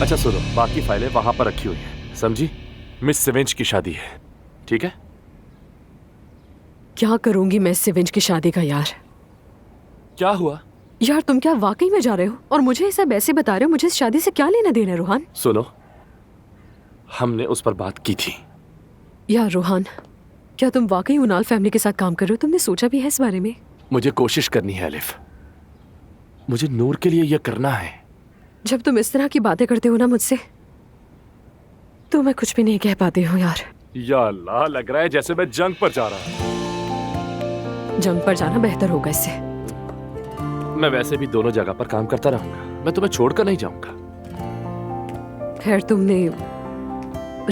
अच्छा सुनो, बाकी फाइलें वहां पर रखी हुई हैं, समझी? मिस सिवेंज की शादी है, ठीक है? क्या करूंगी मैं सिवेंज की शादी का यार? क्या हुआ? यार तुम क्या वाकई में जा रहे हो और मुझे ये सब ऐसे बता रहे हो? मुझे इस शादी से क्या लेना देना है रोहान? सुनो, हमने उस पर बात की थी। यार रोहान, क्या तुम वाकई उनाल फैमिली के साथ काम कर रहे हो? तुमने सोचा भी है इस बारे में? मुझे कोशिश करनी है अलिफ, मुझे नूर के लिए यह करना है। जब तुम इस तरह की बातें करते हो ना मुझसे, तो मैं कुछ भी नहीं कह पाती हूँ यार। या अल्लाह, लग रहा है जैसे मैं जंग पर जा रहा हूँ। जंग पर जाना बेहतर होगा इससे। मैं वैसे भी दोनों जगह पर काम करता रहूंगा, मैं तुम्हें छोड़कर नहीं जाऊंगा। खैर, तुमने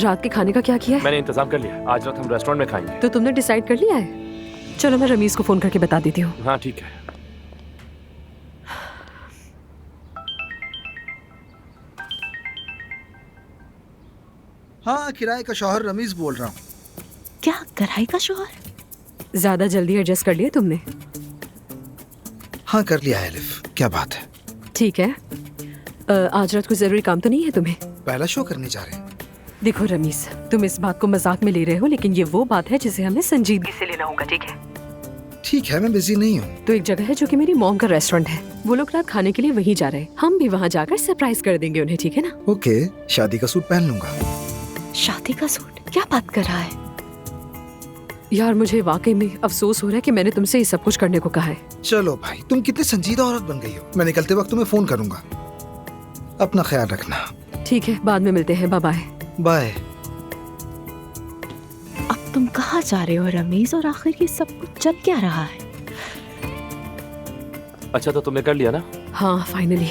रात के खाने का क्या किया है? मैंने इंतजाम कर लिया, आज रात हम रेस्टोरेंट में खाएंगे। तो तुमने डिसाइड कर लिया है? चलो मैं रमीज को फोन करके बता देती हूँ। हाँ ठीक है। हाँ, किराए का शौहर रमीज बोल रहा हूँ। क्या किराए का शौहर? ज्यादा जल्दी एडजस्ट कर लिया तुमने? हाँ कर लिया है अलिफ, क्या बात है? ठीक है। आज रात कोई जरूरी काम तो नहीं है तुम्हें? पहला शो करने जा रहे हैं। देखो रमीज, तुम इस बात को मजाक में ले रहे हो, लेकिन ये वो बात है जिसे हमें संजीदगी से लेना होगा, ठीक है? ठीक है, मैं बिजी नहीं हूँ। तो एक जगह है जो कि मेरी मॉम का रेस्टोरेंट है, वो लोग रात खाने के लिए वहीं जा रहे हैं। हम भी वहाँ जाकर सरप्राइज कर देंगे उन्हें, ठीक है ना? ओके, शादी का सूट पहन लूंगा। शादी का सूट? क्या बात कर रहा है? यार मुझे वाकई में अफसोस हो रहा है कि मैंने तुमसे ये सब कुछ करने को कहा है। चलो भाई, तुम कितनी संजीदा औरत बन गई हो। मैं निकलते वक्त तुम्हें फोन करूंगा। अपना ख्याल रखना। ठीक है, बाद में मिलते हैं। Bye bye. बाय। अब तुम कहाँ जा रहे हो रमीज, और आखिर ये सब कुछ चल क्या रहा है? अच्छा तो तुमने कर लिया ना? हाँ फाइनली।